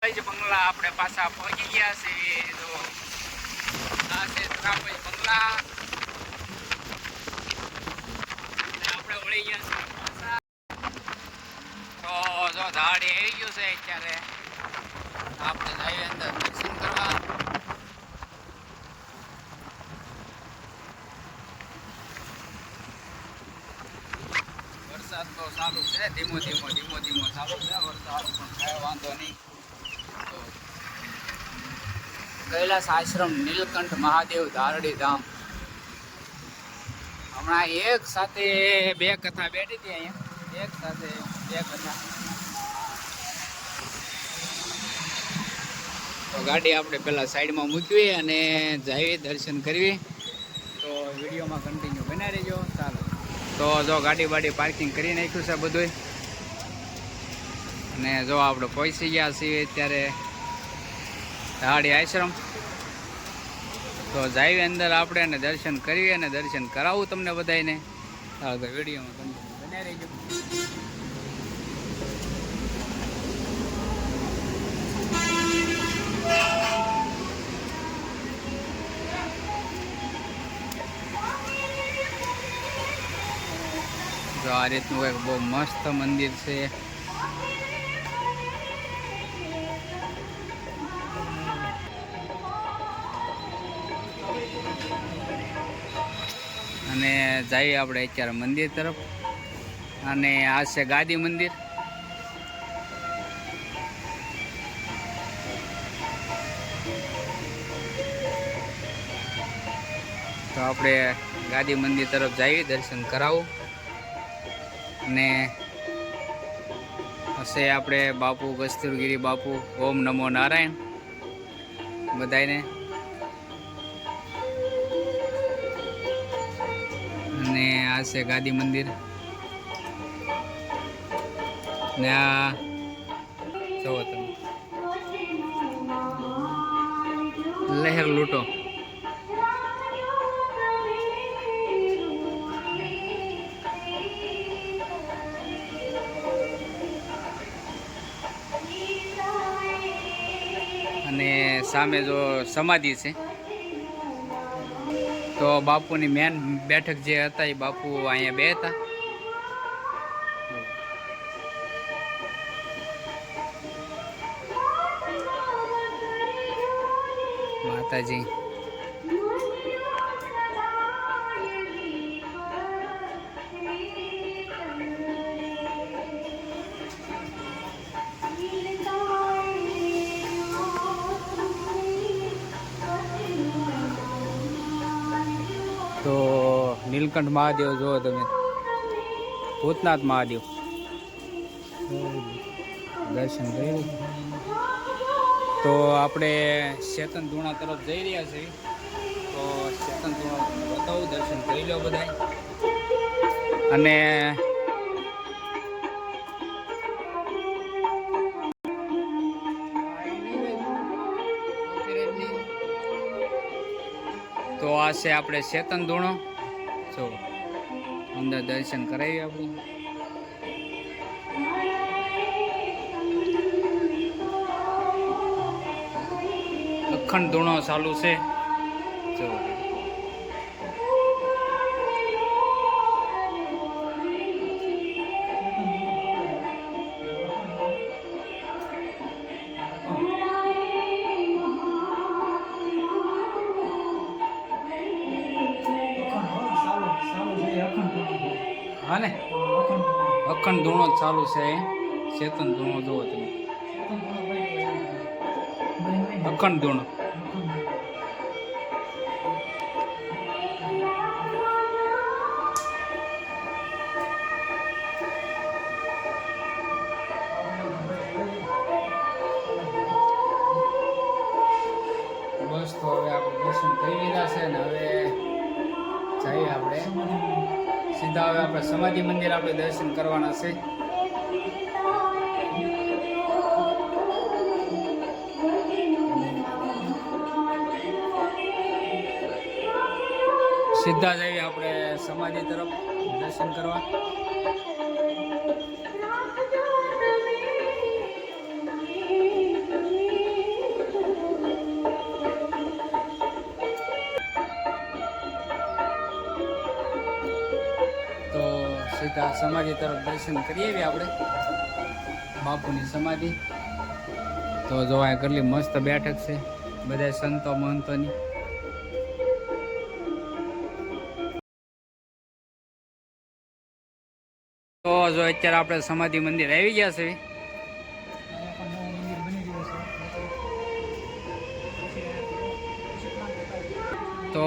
બંગલા આપણે પાછા પહોંચી ગયા છે. તો આ છે ત્રાપજ બંગલા. આપણે વળી ગયા છે પાછા. તો જો ધાડી આવી ગયું છે અત્યારે. આપણે જઈએ અંદર દર્શન કરવા. વરસાદ તો ચાલુ છે, ધીમો ધીમો ચાલુ છે વરસાદ, પણ કાંઈ વાંધો નહીં. કૈલાસ આશ્રમ નીલકંઠ મહાદેવ ધારડી ધામ. હમણાં એક સાથે બે કથા બેઠી હતી અહીંયા, એક સાથે બે કથા. તો ગાડી આપણે પેલા સાઈડમાં મૂકવી અને જઈએ દર્શન કરવી. તો વિડીયોમાં કન્ટિન્યુ બના રહેજો. ચાલો, તો જો ગાડી બાડી પાર્કિંગ કરી નાખ્યું છે બધું. અને જો આપણે પહોંચી ગયા છીએ અત્યારે ધારડી આશ્રમ. તો જઈએ અંદર આપણે અને દર્શન કરીએ અને દર્શન કરાવું તમને બધાને. તો વિડીયોમાં કન્ટિન્યુ બના રહેજો. જો આ રીતનું એક બહુ મસ્ત મંદિર છે. અને જઈએ આપણે અત્યારે મંદિર તરફ. અને આ છે ગાદી મંદિર. તો આપણે ગાદી મંદિર તરફ જઈએ, દર્શન કરાવું. અને હશે આપણે બાપુ કસ્તુરગીરી બાપુ. ઓમ નમો નારાયણ બધાને. અને આ છે ગાદી મંદિર. ને આ જોવો તમે, લહેર લૂંટો. અને સામે જો સમાધિ છે. તો બાપુની મેન બેઠક જે હતા એ બાપુ અહીંયા બે હતા. માતાજી. તો નીલકંઠ મહાદેવ જુઓ તમે, ભૂતનાથ મહાદેવ દર્શન કર્યું. તો આપણે ચેતન ધૂણા તરફ જઈ રહ્યા છીએ. તો ચેતન ધૂણા બતાવું, દર્શન કરી લો બધા. અને તો આ છે આપણે ચેતન ધૂણો. જો અંદર દર્શન કરાવીએ આપણે. અખંડ ધૂણો ચાલુ છે. જો હા ને, અખંડ ધૂણો ચાલુ છે. ચેતન ધૂણો જોવો તમે, અખંડ ધૂણો. બસ તો હવે આપણે દર્શન કરી લીધા છે ને હવે જઈએ આપણે સીધા. હવે આપણે સમાધિ મંદિર આપણે દર્શન કરવાના છે. સીધા જઈએ આપણે સમાધિ તરફ દર્શન કરવા. તો આ સમાધિ તરફ દર્શન કરી આવીએ આપણે, બાપુની સમાધિ. તો જોવા કેટલી મસ્ત બેઠક છે બધા સંતો મહંતોની. તો જો અત્યારે આપણે સમાધિ મંદિર આવી ગયા છે. તો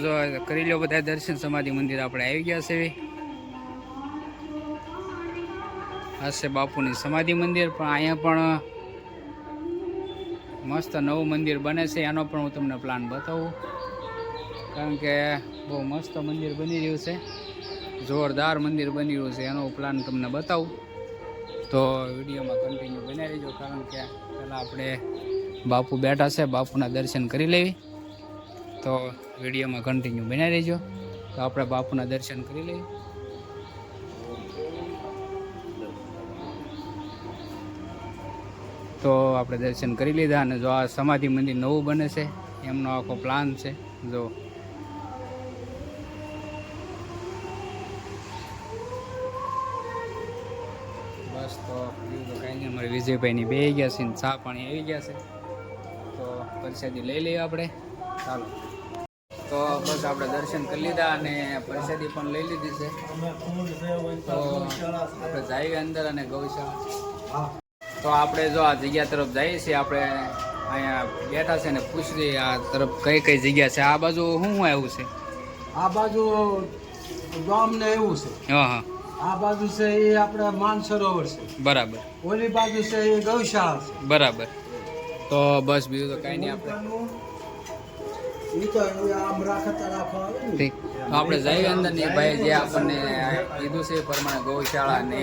જો કરી લો બધા દર્શન, સમાધિ મંદિર આપણે આવી ગયા છે. આ છે બાપુની સમાધિ મંદિર. પણ અહીંયા પણ મસ્ત નવું મંદિર બને છે, એનો પણ હું તમને પ્લાન બતાવું, કારણ કે બહુ મસ્ત મંદિર બની રહ્યું છે, જોરદાર મંદિર બની રહ્યું છે. એનો પ્લાન તમને બતાવું, તો વિડીયોમાં કન્ટિન્યુ બનાવી લેજો. કારણ કે પહેલાં આપણે બાપુ બેઠા છે, બાપુના દર્શન કરી લેવી. તો વિડીયોમાં કન્ટિન્યુ બનાવી લેજો. તો આપણે બાપુના દર્શન કરી લઈએ. તો આપણે દર્શન કરી લીધા. અને જો આ સમાધિ મંદિર નવું બને છે, એમનો આખો પ્લાન છે. જો બસ તો બીજું તો કાંઈ નહીં. અમારે વિજયભાઈની બે ગયા છે, ચા પાણી આવી ગયા છે. તો પ્રસાદી લઈ લઈએ આપણે. ચાલો, તો બસ આપણે દર્શન કરી લીધા અને પ્રસાદી પણ લઈ લીધી છે. તો આપણે જઈએ અંદર અને ગૌશાળા. તો આપણે જો આ જગ્યા તરફ જઈએ છીએ, આપણે અહીંયા બેઠા છે ને પૂછીએ આ તરફ કઈ કઈ જગ્યા છે. આ બાજુ શું આવ્યું છે? આ બાજુ ગામને એવું છે. હા હા. આ બાજુ છે એ આપણે માનસરોવર છે. બરાબર. ઓલી બાજુ છે એ ગૌશાળા છે. બરાબર. તો બસ બીજું તો કાંઈ નહીં. આપણે જઈએ અંદર ને ભાઈ જે આપણને કીધું છે એ પ્રમાણે ગૌશાળા ને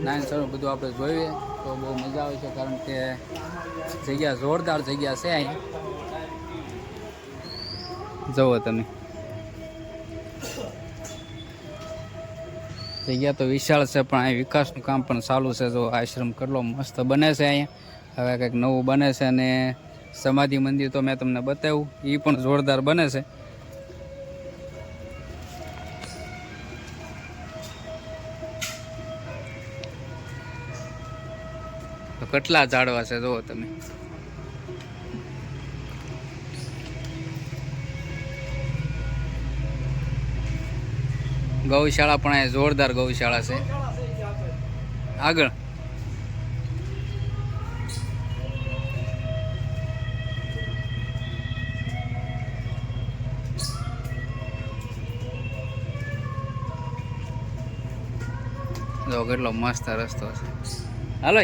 નાન સરોવર બધું આપણે જોઈએ તો બહુ મજા આવે છે. કારણ કે જગ્યા જોરદાર જગ્યા છે. અહીં જુઓ તમે, જગ્યા તો વિશાળ છે, પણ અહીં વિકાસનું કામ પણ ચાલુ છે. જો આશ્રમ કેટલો મસ્ત બને છે. અહીંયા હવે કંઈક નવું બને છે. અને સમાધિ મંદિર તો મેં તમને બતાવ્યું, એ પણ જોરદાર બને છે. તો કેટલા ઝાડવા છે જુઓ તમે. ગૌશાળા પણ અહીંયા જોરદાર ગૌશાળા છે. આગળ જો કેટલો મસ્ત રસ્તો છે. હાલો,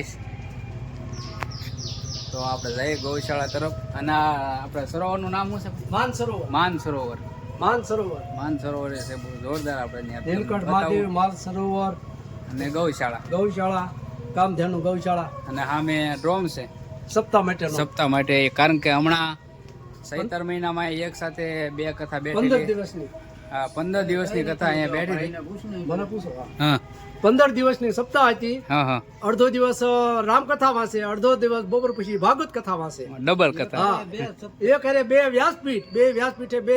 તો આપણે જઈએ ગૌશાળા તરફ. અને આપણે સરોવરનું નામ શું છે? માનસરોવર. માનસરોવર. માનસરોવર. માનસરોવર છે બહુ જોરદાર. આપણે નીલકંઠ મહાદેવ માનસરોવર અને ગૌશાળા. ગૌશાળા, કામધેનુ ગૌશાળા. અને સામે ડ્રોમ છે સપ્તાહ માટે. સપ્તાહ માટે. કારણ કે હમણાં ચૈતર મહિનામાં એક સાથે બે કથા બેઠી. 15 દિવસની. હા, 15 દિવસની કથા અહીંયા બેઠી હતી. મને પૂછો. હા, 15 દિવસની સપ્તાહ હતી. હા હા. અડધો દિવસ રામકથા વાંચે, અડધો દિવસ બપોર પછી ભાગવત કથા વાંચે. ડબલ કથા. હા, એક અરે બે વ્યાસપીઠ. બે વ્યાસપીઠે બે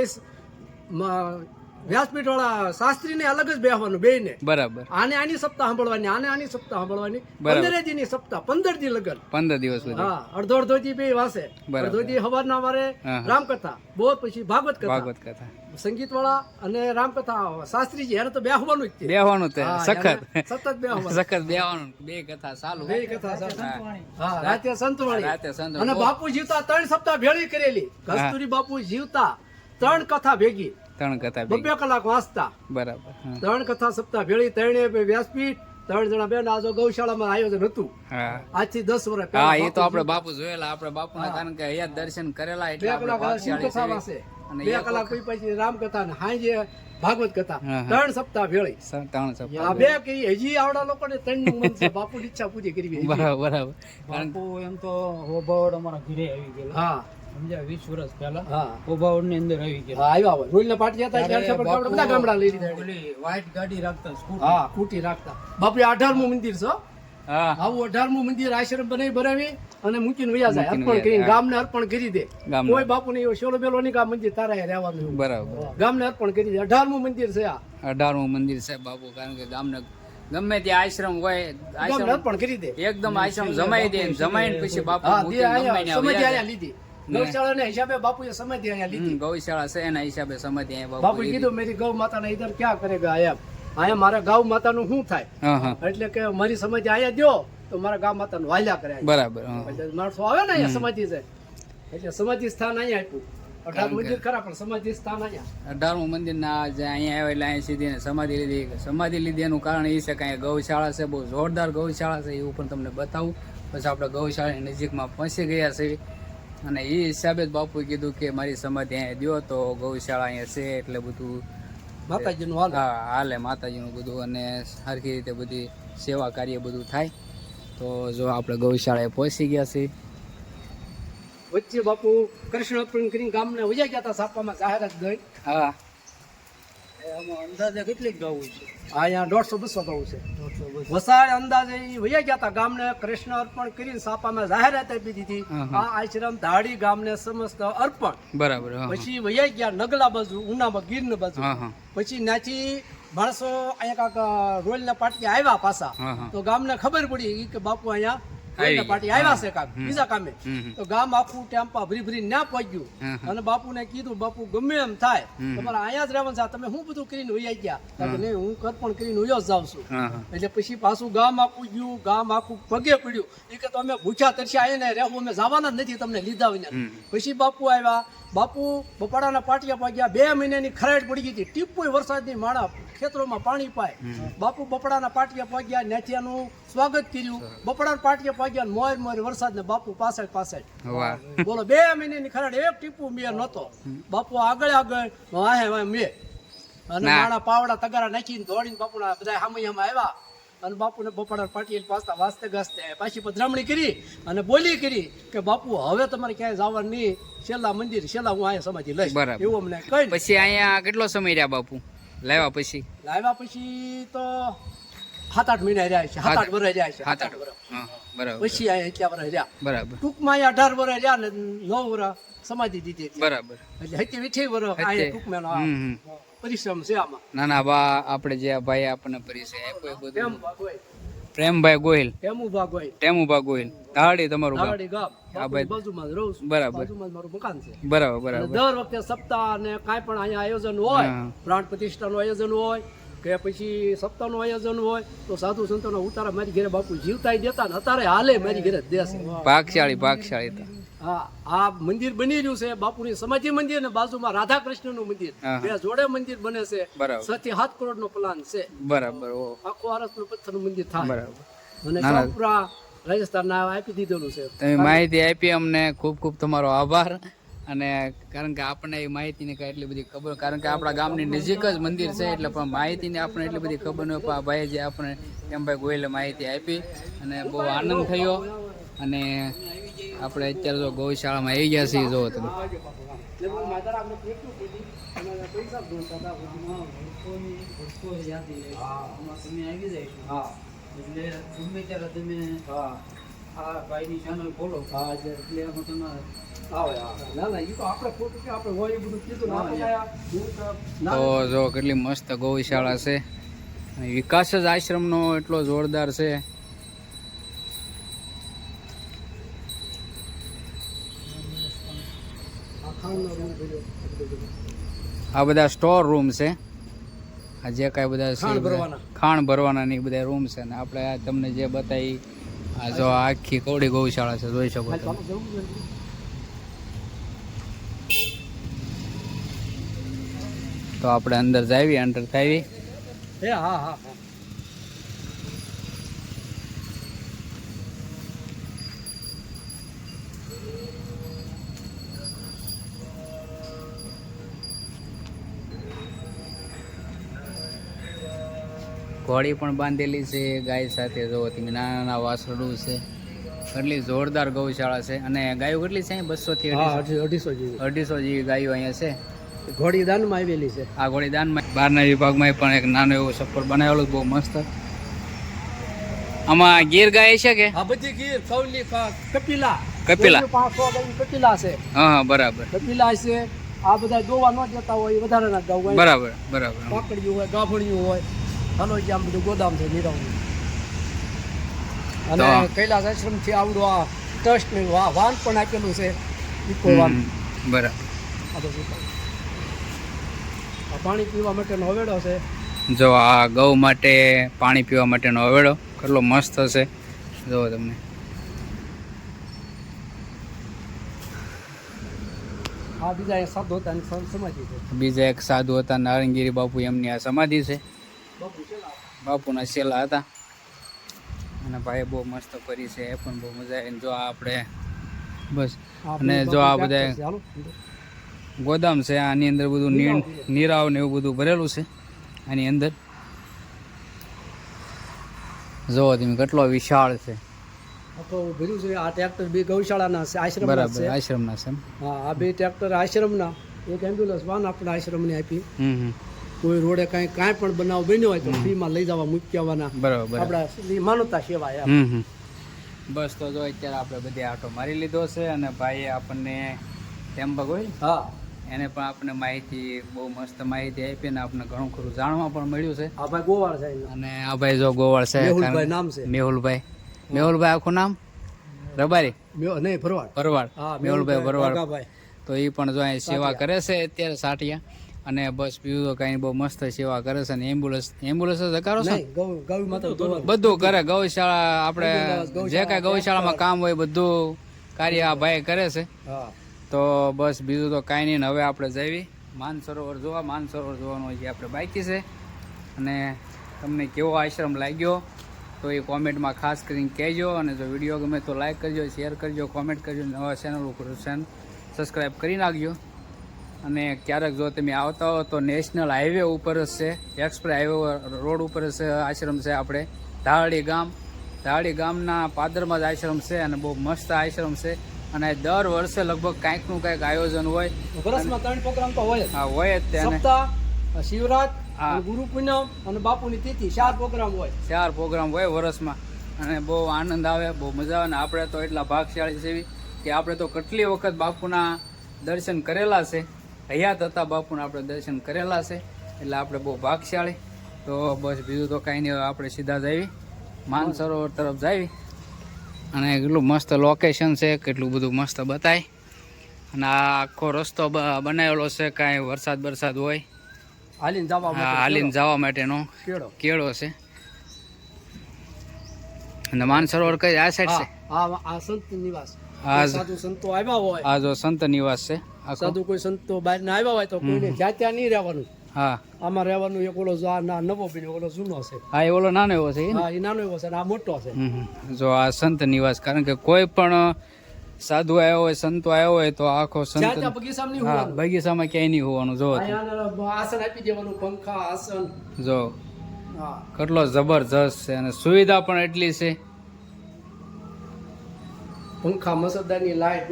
વ્યાસપીઠ વાળા શાસ્ત્રી ને અલગ જ બેહવાનું બે ને. બરાબર. આને આની સપ્તાહ સાંભળવાની, આને આની સપ્તાહ સાંભળવાની. બરાબર. 15 દી ની સપ્તાહ, 15 દી લગન. 15 દિવસ સુધી. હા, અડધો દી બે વાંચે. બરાબર. અડધો દી હવારના વારે રામકથા, બપોર પછી ભાગવત કથા. ભાગવત કથા. સંગીત વાળા અને રામકથા શાસ્ત્રીજી એને તો બેહવાનું જ છે. બેહવાનું તે હા, સખત સતત બેહવાનું. સખત બેહવાનું. બે કથા ચાલુ. બે કથા ચાલુ. હા, રાતે સંતવાણી. રાતે સંતવાણી. અને બાપુ જીવતા 3 સપ્તાહ ભેળી કરેલી. કસ્તુરી બાપુ જીવતા 3 કથા ભેગી. 3 કથા 2 કલાક વાંચતા. બરાબર. 3 કથા સપ્તાહ ભેળી. 3 વ્યાસપીઠ. 3 જણા બેન. આ જો ગૌશાળામાં આયોજન હતું હા. આજથી 10 વર્ષ હા, પહેલા. એ તો આપણે બાપુ જોયેલા. આપણે બાપુના કારણ કે અહીંયા દર્શન કરેલા એટલે 2 કલાક શિવકથા વાંચે. 2 કલાક પછી રામકથા ને હાંજે ભાગવત કથા. 3 સપ્તાહ ભેળી. 3 સપ્તાહ. આ બે કે હજી આવડા લોકોને 3 નું મન છે. બાપુની ઈચ્છા પૂરી કરવી. બરાબર બરાબર. બાપુ એમ તો ઓભાવડ અમારા ઘરે આવી ગયેલા. હા, સમજ્યા 20 વર્ષ પહેલા હા, ઓભાવડ ની અંદર આવી ગયેલા. હા, આવ્યા હોય. રોઈલના પાટિયા હતા ત્યારે ત્યારે આપણે બધા ગામડા લઈ લીધા. ઓલી વ્હાઈટ ગાડી રાખતા સ્કૂટર. હા, કુટી રાખતા. બાપુ 18મું મંદિર છે. હા આવું 18મું મંદિર આશ્રમ બનાવી અને મૂકીને વયા જાય. મૂકીને અર્પણ કરીને વયા જાય. ગામને અર્પણ કરી દે. ગામને. કોઈ બાપુને એવો શોલો બેલો નહીં કે આ મંદિર તારા અહીંયા રહેવાનું. બરાબર ગામને અર્પણ કરી દે. 18મું મંદિર છે આ. 18મું મંદિર છે બાપુ, કારણ કે ગામને ગમે ત્યાં આશ્રમ હોય, ગામને આશ્રમ અર્પણ કરી દે. એકદમ આશ્રમ જમાઈ દે, જમાઈને પછી બાપુ હા, મૂકીને દે ગમે અહીંયા ત્યાં સમાધિ વયા અહીંયા જાય. લીધી. ગૌશાળાના હિસાબે બાપુએ સમાધિ અહીંયા લીધી. ગૌશાળા છે એના હિસાબે સમાધિ અહીંયા બાપુએ બાપુ કીધું મેરી ગૌ માતાને ઇધર ક્યાં કરેગા એમ. અહીંયા મારા ગૌ માતાનું શું થાય? હા હા એટલે કે મારી સમાધિ અહીંયા દ્યો તો મારા ગા માતાનું વાલ્યા કરે. બરાબર હા. એટલે માણસો આવે ને અહીંયા સમાધિ છે એટલે સમાધિ સ્થાન અહીંયા આપ્યું. 18 મંદિર ખરા પણ સમાધિ સ્થાન અહીંયા. 18મું મંદિર ના જે અહીંયા આવે એટલે અહીંયા સીધી ને સમાધિ લીધી એનું કારણ એ છે કે અહીંયા ગૌશાળા છે, બહુ જોરદાર ગૌશાળા છે, એવું પણ તમને બતાવું. પછી આપણે ગૌશાળાની નજીકમાં પહોંચી ગયા છે અને એ હિસાબે જ બાપુએ કીધું કે મારી સમાધિ અહીંયા દ્યો તો ગૌશાળા અહીંયા છે એટલે બધું માતાજીનું હાલ. હા હાલે માતાજીનું બધું અને સરખી રીતે બધી સેવા કાર્ય બધું થાય. તો જો આપણે ગૌશાળાએ પહોંચી ગયા છીએ. વચ્ચે બાપુ કૃષ્ણ અર્પણ કરીને ગામને વયા ગયા હતા. સાપામાં જાહેરાત ગઈ. હા આમાં અંદાજે કેટલી ગાવું છે? અહીંયા 150-200 ગૌ છે. વસાડ અંદાજે ઈ વયા ગયા હતા ગામને કૃષ્ણ અર્પણ કરીને સાપામાં જાહેરાત આપી દીધી. આ આશ્રમ ધાડી ગામને સમસ્ત અર્પણ. બરાબર હા પછી વયા ગયા નગલા બાજુ, ઉનામાં ગીરની બાજુ. હા હા પછી ત્યાંથી માણસો અહીંયા કાંક રોયલના પાટિયા આવ્યા પાછા. હા હા તો ગામને ખબર પડી ઈ કે બાપુ અહીંયા આવી રોયલના પાટિયા આવ્યા છે કાંક બીજા કામે. હમ. તો ગામ આખું ટેમ્પા ભરી ના પહોંચ્યું હા. અને બાપુને કીધું બાપુ ગમે એમ થાય તમારે અહીંયા જ રહેવાનું છે, તમે શું બધું કરીને વયા ગયા? તો કે નહીં, હું અર્પણ કરીને વયો જ જાઉં છું. હા હા એટલે પછી પાછું ગામ આખું ગયું, ગામ આખું પગે પડ્યું. એ કે તમે ભૂખ્યા તરસ્યા અહીંયા રહેવું, અમે જવાના જ નથી તમને લીધા વિના. પછી બાપુ આવ્યા. બાપુ બપાડાના પાટિયા પાગ્યા. 2 મહિનાની ખરાડ પડી ગઈ હતી. ટીપુય વરસાદની માણા ખેતરોમાં પાણી પાય. બાપુ બપડાના પાટિયા પાગ્યા, નેથિયાનું સ્વાગત કર્યું. બપડાના પાટિયા પાગ્યા, મોર મોર વરસાદ ને બાપુ પાછળ વાહ બોલો 2 મહિનાની ખરાડ એક ટીપુ મેં નહોતો. બાપુ આગળ વાહે મેં અને માણા પાવડા તગારા નાખીને દોડીને બાપુના બધા હામૈયામાં આવ્યા અને બાપુને બપોરના પાટીએ પાછા વાસ્તે ગાસ્તે પાછી પધરામણી કરી અને બોલી કરી કે બાપુ હવે તમારે ક્યાંય જવાનું નહીં, છેલ્લા મંદિર છેલ્લા હું અહીંયા સમાધિ લઈશ. બરાબર. એવું અમને કઈ પછી અહીંયા કેટલો સમય રહ્યા બાપુ લાવ્યા પછી? લાવ્યા પછી તો 7-8 મહિના રહ્યા છે, 7-8 વર્ષ રહ્યા છે. 7-8 વર્ષ હા બરાબર પછી અહીંયા એટલા વર્ષ રહ્યા. બરાબર ટૂંકમાં અહીંયા 18 વર્ષ રહ્યા ને 9 વર્ષ સમાધિ દીધી. બરાબર એટલે 28 વર્ષ અહીંયા ટૂંકમાં હમ. પરિશ્રમ છે આમાં. ના ના બા આપણે જે આ ભાઈ આપણને પરિચય આપ્યો એ બધું એમ ભાગવાય પ્રેમભાઈ ગોહિલ, એમું ભાગવાય ટેમુભા ગોહિલ, ધાડી તમારું ગામ. ધાડી ગામ આ ભાઈ બાજુમાં જ રહું છું. બરાબર બાજુમાં જ મારું મકાન છે. બરાબર અને બરાબર દર વખતે સપ્તાહ અને કાંઈ પણ અહીંયા આયોજન હોય, હા. પ્રાણ પ્રતિષ્ઠાનું આયોજન હોય કે પછી સપ્તાહનું આયોજન હોય તો સાધુ સંતોના ઉતારા મારી ઘરે બાપુ જીવતાય દેતા ને અત્યારે હાલે મારી ઘરે જ દેશે. ભાગશાળી તો હા, આ મંદિર બની રહ્યું છે બાપુની સમાધિ મંદિર ને બાજુમાં રાધા કૃષ્ણનું મંદિર, હા. 2 જોડે મંદિર બને છે. બરાબર. 6 થી 7 કરોડનો પ્લાન છે. બરાબર ઓ આખું આરસનું પથ્થરનું મંદિર થાય બરાબર. અને ના, ના. ચોપરા રાજસ્થાનના આપી દીધેલું છે. તમે માહિતી આપી અમને ખૂબ ખૂબ તમારો આભાર. અને કારણ કે આપણને એ માહિતીની કાંઈ એટલી બધી ખબર, કારણ કે આપણા ગામની નજીક જ મંદિર છે એટલે પણ માહિતીની આપણને એટલી બધી ખબર ન હોય. પણ આ ભાઈએ જે આપણે ટેમભાઈ ગોયલે માહિતી આપી અને બહુ આનંદ થયો. અને આપણે અત્યારે જો ગૌશાળામાં આવી ગયા છીએ. જો તમે તમે આવી જાય એટલે ગમે ત્યારે તમે આ ભાઈની ચેનલ ખોલો એટલે એમાં તમારે ના ના, ઈ તો આપણે ખોટું કે આપણે હોય એ બધું કીધું ને આપણે આયા દૂર તો જો કેટલી મસ્ત ગૌશાળા છે. અને વિકાસ જ આશ્રમનો એટલો જોરદાર છે. આ બધા સ્ટોર રૂમ છે. આ જે કાંઈ બધા છે ખાણ બધા ભરવાના. ખાણ ભરવાના ને એ બધા રૂમ છે. ને આપણે આ તમને જે બતાવી આ જો આ આખી કવડી ગૌશાળા છે, જોઈ શકો તમે. તો આપણે અંદર જાવી, એન્ટર થાવી. હા હા હા. ઘોડી પણ બાંધેલી છે ગાય સાથે. જો તમે નાના નાના વાસરડું છે. કેટલી જોરદાર ગૌશાળા છે. અને ગાયો કેટલી છે? 200 થી 250 જેવી 250 જેવી ગાયો અહીંયા છે. ઘોડી દાનમાં આવેલી છે. આ ઘોડી દાનમાં બહારના વિભાગમાં પણ એક નાનો એવો સફર બનાવેલો બહુ મસ્ત. આમાં ગીર ગાય છે કે આ બધી ગીર કૌલી કપિલા કપિલા. 500 ગાય કપિલા છે. હા હા બરાબર કપિલા છે. આ બધા દોવા ન જતા હોય એ વધારે ના ગાવ હોય. બરાબર બરાબર પાકડિયું હોય, ગાભણિયું હોય, હાલો આમ બધું ગોદામ છે નિરાવનું. અને કૈલાસ આશ્રમ થી આવડું આ ટ્રસ્ટ ને વાન પણ આપેલું છે, ઇકો વાન. બરાબર. આ બધું આ પાણી પીવા માટેનો હવેડો છે. જો આ ગૌ માટે પાણી પીવા માટેનો હવેડો કેટલો મસ્ત હશે, જો તમને. આ બીજા એક સાધુ હતા એની સમાધિ છે. બીજા એક સાધુ હતા નારંગીરી બાપુ, એમની આ સમાધિ છે. બાપુ છેલ્લા બાપુના છેલ્લા હતા. અને ભાઈ બહુ મસ્ત કરી છે, એ પણ બહુ મજા આવી. જો આ આપણે બસ, અને જો આ બધા ગોદામ છે, આની અંદર બધું નીરાવ ને એવું બધું ભરેલું છે આની અંદર. જો તમે કેટલો વિશાળ છે. આખો ભર્યું છે. આ ટ્રેક્ટર બે ગૌશાળાના છે, આશ્રમના બરાબર, છે. આશ્રમના છે. હા, આ બે ટ્રેક્ટર આશ્રમના, એક એમ્બ્યુલન્સ વાન આપણે આશ્રમને આપી. હમ. કોઈ રોડે કાંઈ પણ બનાવ બન્યો હોય તો ફ્રીમાં લઈ જવા મૂકી આવવાના. બરાબર. આપણા માનવતા સેવા એમ. હમ. બસ તો જો અત્યારે આપણે બધી આટો મારી લીધો છે, અને ભાઈએ આપણને ટેમ્બક હોય હા, એને પણ આપણને માહિતી, બહુ મસ્ત માહિતી આપી, ને આપણને ઘણું ખરું જાણવા પણ મળ્યું છે. આ ભાઈ ગોવાળ છે. અને આ ભાઈ જો ગોવાળ છે, મેહુલભાઈ નામ છે. મેહુલભાઈ. મેહુલભાઈ આખું નામ રબારી નહીં, ભરવાડ. ભરવાડ. હા, મેહુલભાઈ ભરવાડ. વાઘાભાઈ. તો એ પણ જો અહીં સેવા કરે છે અત્યારે સાટિયા. અને બસ બીજું તો કાંઈ બહુ મસ્ત સેવા કરે છે. અને એમ્બ્યુલન્સ જ કરો છો? નહીં, ગૌ માતા ધોવાનું. બધું કરે. ગૌશાળા આપણે જે કાંઈ ગૌશાળામાં કામ હોય બધું કાર્ય આ ભાઈ કરે છે. હા. તો બસ બીજું તો કાંઈ નહીં. હવે આપણે જઈએ માનસરોવર જોવા. માનસરોવર જોવાનું જે આપણે બાકી છે. અને તમને કેવો આશ્રમ લાગ્યો તો એ કોમેન્ટમાં ખાસ કરીને કહેજો. અને જો વિડીયો ગમે તો લાઈક કરજો, શેર કરજો, કોમેન્ટ કરજો. નવા ચેનલ ઉપર સબસ્ક્રાઈબ કરી નાખજો. અને ક્યારેક જો તમે આવતા હો તો નેશનલ હાઈવે ઉપર જ છે, એક્સપ્રેસ હાઈવે રોડ ઉપર જ છે આશ્રમ છે આપણે ધારડી ગામ. ધારડી ગામના પાદરમાં જ આશ્રમ છે, અને બહુ મસ્ત આશ્રમ છે. અને દર વર્ષે લગભગ કાંઈકનું કાંઈક આયોજન હોય. વર્ષમાં 3 પ્રોગ્રામ તો હોય જ. હા, હોય જ ત્યાં. સપ્તાહ, શિવરાત, હા, ગુરુ પૂનમ અને બાપુની તિથિ 4 પ્રોગ્રામ હોય. 4 પ્રોગ્રામ હોય વર્ષમાં. અને બહુ આનંદ આવે, બહુ મજા આવે. અને આપણે તો એટલા ભાગશાળી છે કે આપણે તો કેટલી વખત બાપુના દર્શન કરેલા છે. હયાત હતા બાપુના આપણે દર્શન કરેલા છે, એટલે આપણે બહુ ભાગશાળી. તો બસ બીજું તો કાંઈ નહીં. આપણે સીધા જઈએ માનસરોવર તરફ જઈએ. અને કેટલું મસ્ત લોકેશન છે, કેટલું બધું મસ્ત બતાય. અને આ આખો રસ્તો બનાવેલો છે, કાંઈ વરસાદ હોય હાલીને જવા માટે. હાલીને જવા માટેનો કેળો છે. અને માનસરોવર કઈ આ સાઈડ છે? આ સંત નિવાસ. આ સાધુ સંતો આવ્યા હોય, આ જો સંત નિવાસ છે. સાધુ કોઈ સંતો બહાર ના આવ્યા હોય તો કોઈને જ્યાં ત્યાં નહીં રહેવાનું. હા, આમાં રહેવાનું. એક ઓલો નવો બન્યો, ઓલો જૂનો છે. હા, એ ઓલો નાનો એવો છે. હા, એ નાનો એવો છે, આ મોટો છે. જો આ સંત નિવાસ, કારણ કે કોઈ પણ સાધુ આવ્યો હોય, સંતો આવ્યો હોય તો આખો સંત બગીચામાં નહીં હા, હોવાનું. બગીચામાં ક્યાંય નહીં હોવાનું. જો આસન આપી દેવાનું, પંખા, આસન. જો હા, કેટલો જબરજસ્ત છે. અને સુવિધા પણ એટલી છે. પંખા, મસરદાની લાઈટ,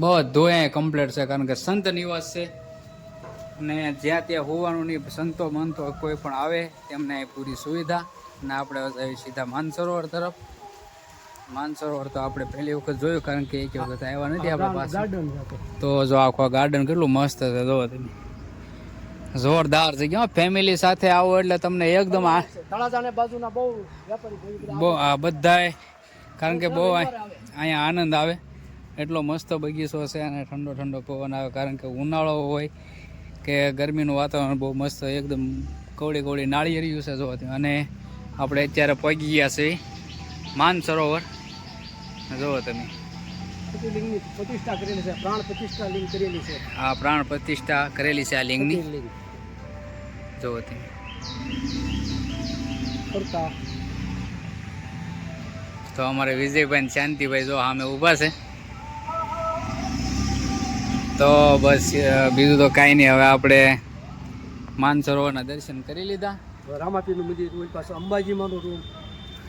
બધું અહીંયા કમ્પ્લીટ છે. કારણ કે સંત નિવાસ છે, અને જ્યાં ત્યાં હોવાનું નહીં. સંતો મંતો કોઈ પણ આવે તેમને પૂરી સુવિધા. અને આપણે સીધા માનસરોવર તરફ. માનસરોવર તો આપણે પહેલી વખત જોયું, કારણ કે એક વખત આવ્યા નથી આપણા પાસે. ગાર્ડન. તો જો આખો ગાર્ડન કેટલું મસ્ત છે, જો તમે. જોરદાર છે. કેમ ફેમિલી સાથે આવો એટલે તમને એકદમ તળાજાને બાજુના બહુ વેપારી બહુ આ બધાય, કારણ કે બહુ અહીંયા આનંદ આવે. એટલો મસ્ત બગીચો છે, અને ઠંડો ઠંડો પવન આવે. કારણ કે ઉનાળો હોય કે ગરમીનું વાતાવરણ બહુ મસ્ત, એકદમ કવડી નાળિયેરિયું છે જોવાથી. અને આપણે અત્યારે પહોંચી ગયા છે માનસરોવર. જુઓ તમે, પ્રતિષ્ઠા કરેલી છે, પ્રાણ પ્રતિષ્ઠા લિંગ કરેલી છે. આ પ્રાણ પ્રતિષ્ઠા કરેલી છે આ લિંગની. જુઓ તમે. તો અમારે વિજયભાઈ ને શાંતિભાઈ જો સામે ઊભા છે. તો બસ બીજું તો કાંઈ નહીં. હવે આપણે માનસરોવરના દર્શન કરી લીધા. રામાપીરનું મંદિર હોય પાછું, અંબાજીમાંનું રૂમ.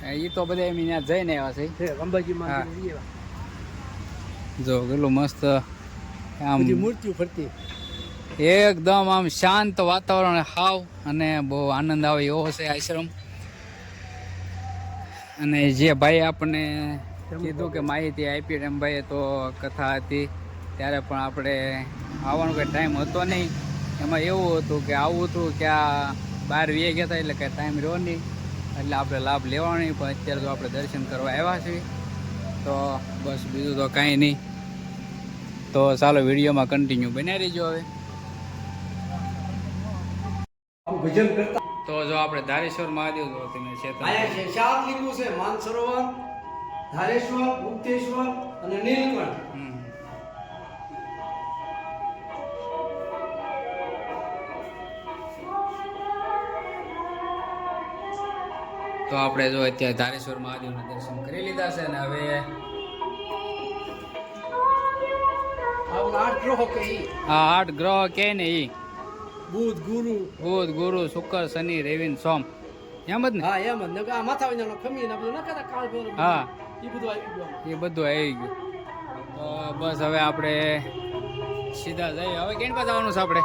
એ તો બધા એમ ત્યાં જઈને આવ્યા છે. અંબાજીમાં જો કેટલું મસ્ત આમ મૂર્તિઓ ફરતી, એકદમ આમ શાંત વાતાવરણ હાવ. અને બહુ આનંદ આવે એવો છે આશ્રમ. અને જે ભાઈ આપણને કીધું કે માહિતી આપી એમ ભાઈએ તો કથા હતી ત્યારે પણ આપણે આવવાનો કંઈ ટાઈમ હતો નહીં. એમાં એવું હતું કે આવું હતું કે આ બહાર વીએ ગયા હતા એટલે કંઈ ટાઈમ રહ્યો નહીં એટલે આપણે લાભ લેવાનો નહીં. પણ અત્યારે જો આપણે દર્શન કરવા આવ્યા છીએ તો બસ બીજું તો કાંઈ નહીં. તો ચાલો વિડીયોમાં કન્ટિન્યુ બનાવી રહીજો. હવે ભજન કરતા તો જો આપણે ધારેશ્વર મહાદેવ જો તમે છે આયા છે 7 લિંગો છે: માનસરોવર, ધારેશ્વર, ગુપ્તેશ્વર અને નીલકંઠ. તો આપણે જો અત્યારે ધારેશ્વર મહાદેવના દર્શન કરી લીધા છે ને હવે આ 8 ગ્રહો કે ઈ આ 8 ગ્રહ કે ને ઈ બુધ, ગુરુ, શુક્ર, શનિ, રવિ, સોમ એમ જ ને? હા એમ જ. નકા માથા વિનાનો ખમી ને બધું નકા કાળ ભર હા ઈ બધું આવી ગયું. એ બધું આવી ગયું. તો બસ હવે આપણે સીધા જઈએ. હવે કેમ પાસે જવાનું છે આપણે?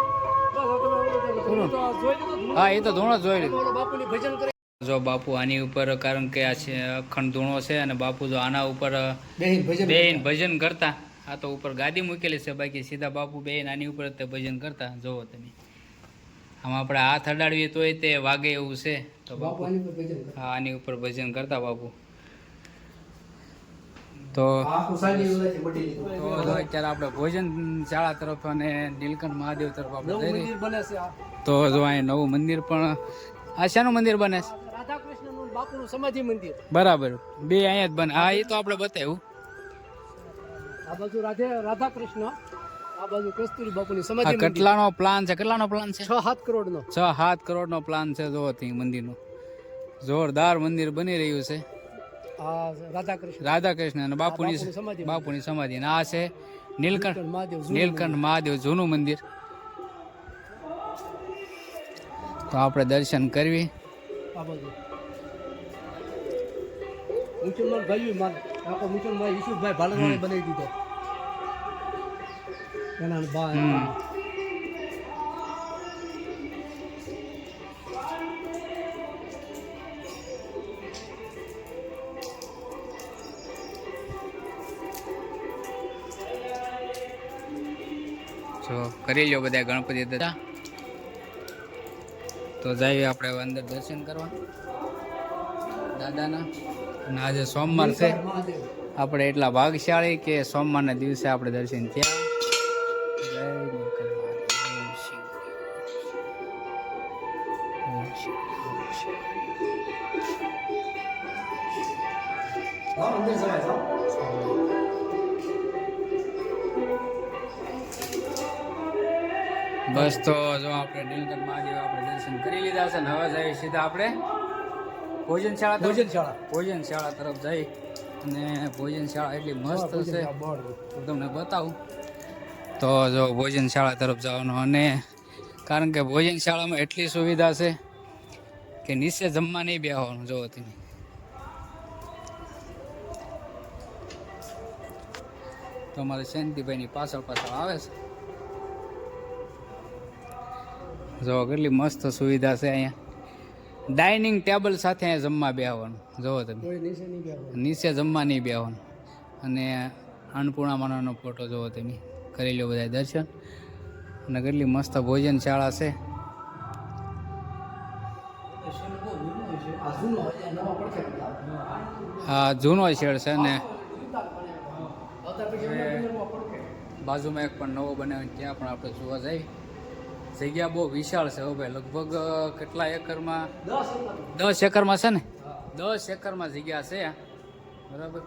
હા એ તો ધૂણો જોઈ લીધું. બાપુની ભજન કરે જો બાપુ આની ઉપર કારણ કે આ છે અખંડ ધૂણો છે અને બાપુ જો આના ઉપર બેહીન ભજન કરતા. આ તો ઉપર ગાદી મૂકેલી છે, બાકી સીધા બાપુ બેન આની ઉપર તે ભજન કરતા. જોવો તમે આમાં આપણે હાથ અડાડવીએ તોય તે વાગે એવું છે. તો બાપુ હા આની ઉપર ભજન કરતા બાપુ. તો અત્યારે આપણે ભોજન શાળા તરફ અને નીલકંઠ મહાદેવ તરફ આપણે જઈ રહ્યા. બને છે આ તો જો અહીં નવું મંદિર પણ આ શાનું મંદિર બને છે? રાધાકૃષ્ણનું બાપુનું સમાધિ મંદિર. બરાબર, બે અહીંયા જ બને. હા એ તો આપણે બતાવ્યું. આ બાજુ રાધાકૃષ્ણ, આ બાજુ કસ્તુરી બાપુની સમાધિ આ મંદિર. કેટલાનો પ્લાન છે? કેટલાનો પ્લાન છે? 6-7 કરોડનો. 6-7 કરોડનો પ્લાન છે. જો ત્યાં મંદિરનો જોરદાર મંદિર બની રહ્યું છે. આ રાધાકૃષ્ણ અને બાપુની સમાધિ. અને આ છે નીલકંઠ મહાદેવ જૂનું મંદિર. તો આપણે દર્શન કરવી. આ બાજુ મુસલમાન ભાઈ આખો મુસલમાન ઈસુભાઈ ભાલરવાળે બનાવી દીધો. એના બા જો કરી લ્યો બધા ગણપતિ દાદા. તો જઈએ આપણે હવે અંદર દર્શન કરવા દાદાના. અને આજે સોમવાર છે. આપણે એટલા ભાગશાળી કે સોમવારના દિવસે આપણે દર્શન થયા. જય નીલકંઠ મહાદેવ. ઓમ શિવ. ઓમ શિવ. ઓમ શિવ. અંદર જવાય જાઓ. બસ તો જો આપણે નીલકંઠ મહાદેવ આપણે દર્શન કરી લીધા છે ને હવે જઈએ સીધા આપણે ભોજનશાળા તરફ જઈ. અને ભોજનશાળા એટલી મસ્ત છે હું તમને બતાવું. તો જો ભોજનશાળા તરફ જવાનું. અને કારણ કે ભોજનશાળામાં એટલી સુવિધા છે કે નીચે જમવા નહીં બેસવાનું. જોવો તમે તો અમારે શાંતિભાઈની પાછળ આવે છે. જો કેટલી મસ્ત સુવિધા છે અહીંયા. ડાઇનિંગ ટેબલ સાથે અહીંયા જમવા બેસવાનું. જોવો તમે નીચે જમવા નહીં બેસવાનું. અને અન્નપૂર્ણા માનો ફોટો જોવો તમે. કરી લો બધા દર્શન. અને કેટલી મસ્ત ભોજનશાળા છે. હા જૂનો શેડ છે ને બાજુમાં એક પણ નવો બનાવ્યો ત્યાં પણ આપણે જોવા જઈએ. જગ્યા બહુ વિશાળ છે. હવે લગભગ કેટલા એકરમાં 10 એકરમાં છે ને 10 એકરમાં જગ્યા છે. બરાબર,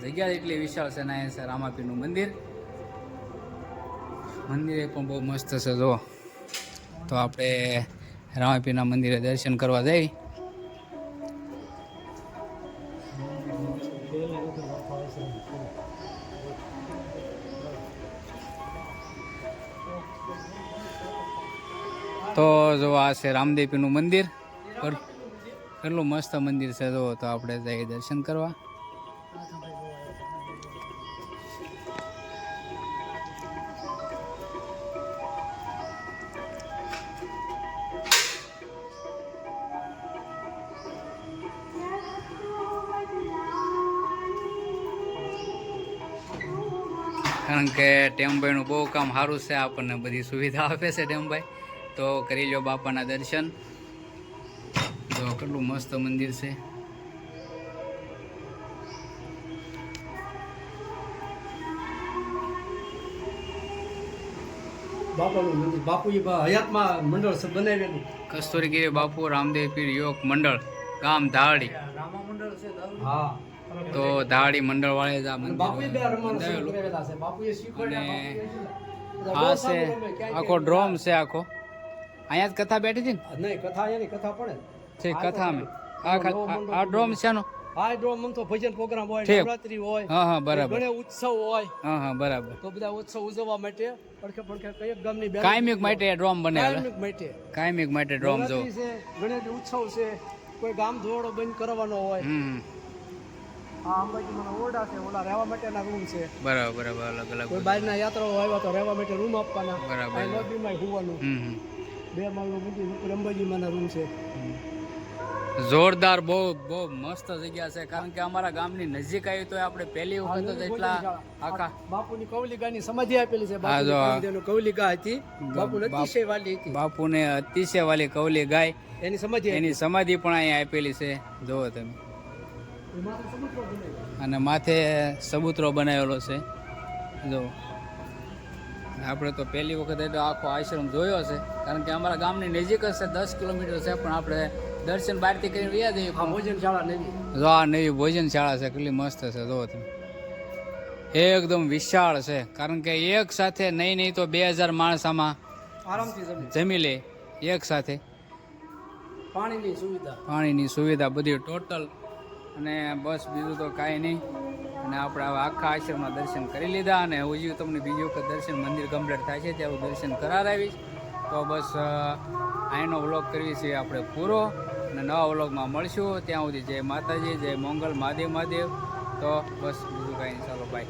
જગ્યા એટલી વિશાળ છે ને. અહીંયા છે રામાપીરનું મંદિર. મંદિર પણ બહુ મસ્ત છે. જો તો આપણે રામાપીરના મંદિરે દર્શન કરવા જઈએ. તો જો આ છે રામદેવપીરનું મંદિર. કેટલું મસ્ત મંદિર છે. જો તો આપણે જઈએ દર્શન કરવા. કારણ કે ટેમભાઈનું બહુ કામ સારું છે, આપણને બધી સુવિધા આપે છે ટેમભાઈ. તો કરી લો બાપાના દર્શન. તો કેટલું મસ્ત મંદિર છે. બાપાનું મંદિર, બાપુએ હયાતમાં મંડળ બનાવેલું. કસ્તુરીગીરી બાપુ રામદેવ પીર યોગ મંડળ, ગામ ધાડી. રામા મંડળ છે દારૂ. હા, તો ધાડી મંડળ વાળે જ આ મંદિર બાપુએ બે રમવાનું શરૂ બંધાવેલું. કરેલા છે. બાપુએ શીખવાડ્યા, અને બાપુએ આ શીખવાડ્યા. છે બહુ સારું રમે, ક્યાંય આખો ડ્રોમ છે આખો. અહીંયા જ કથા બેઠી હતી ને નહીં, કથા એની કથા પડે છે આ કથા તો મેં. નવો મંડળ આ ડ્રોમ છે નો. હા, ડ્રોમ આમ તો ભજન પ્રોગ્રામ હોય, ઠીક. નવરાત્રી હોય, હા હા બરાબર. ગણેશ ઉત્સવ હોય, હા હા બરાબર. તો બધા ઉત્સવ ઉજવવા માટે પડખે પડખે કઈક ગામની બેન કાયમિક માટે ડ્રોમ બનાવેલા. કાયમિક માટે કાયમિક માટે ડ્રોમ જો. નવરાત્રી છે, ગણેશ ઉત્સવ છે, કોઈ ગામ ધોરડો બંધ કરવાનો હોય. હમ આ અંબાજીમાં ઓરડા છે, ઓલા રહેવા માટેના રૂમ છે. બરાબર બરાબર. અલગ અલગ. કોઈ બહારના યાત્રાઓ આવ્યા તો રહેવા માટે રૂમ આપવાના. બરાબર. અહીં લોબીમાં હોવાનું. હમ 2 માળનું મંદિર ઉપર અંબાજીમાંના રૂમ છે. જોરદાર. બહુ બહુ મસ્ત જગ્યા છે, કારણ કે અમારા ગામની નજીક આવી તો આપણે પહેલી વખત જ એટલા આખા બાપુની કૌલિકાની સમાધિ આપેલી છે. હા, જો. બાપુની કૌલિકા હતી, બાપુને અતિશય વાલી હતી. બાપુને અતિશય વાલી કૌલી ગાય, એની સમાધિ એની સમાધિ પણ અહીંયા આપેલી છે. જુઓ તમે. અને માથે સબૂતરો બનાવેલો છે. જો આપણે તો પહેલી વખત એટલે આખો આશ્રમ જોયો છે, કારણ કે અમારા ગામની નજીક જ છે, 10 કિલોમીટર છે, પણ આપણે દર્શન બહારથી કરીને વ્યા જઈએ. આ ભોજનશાળા નવી. જો આ નવી ભોજનશાળા છે, કેટલી મસ્ત છે. જુઓ તમે, એકદમ વિશાળ છે, કારણ કે એક સાથે નહીં તો 2000 માણસ આમાં આરામથી જમે. જમી લે એક સાથે. પાણીની સુવિધા. પાણીની સુવિધા બધી ટોટલ. અને બસ બીજું તો કાંઈ નહીં. અને આપણે હવે આખા આશ્રમના દર્શન કરી લીધા, અને હજી તમને બીજી વખત દર્શન મંદિર કમ્પ્લીટ થાય છે ત્યાં હું દર્શન કરાવીશ. તો બસ અહીંનો વ્લોગ કરવી છે આપણે પૂરો, અને નવા વ્લોગમાં મળશું. ત્યાં સુધી જય માતાજી, જય મંગલ, મહાદેવ મહાદેવ. તો બસ બીજું કાંઈ નહીં. ચાલો બાય.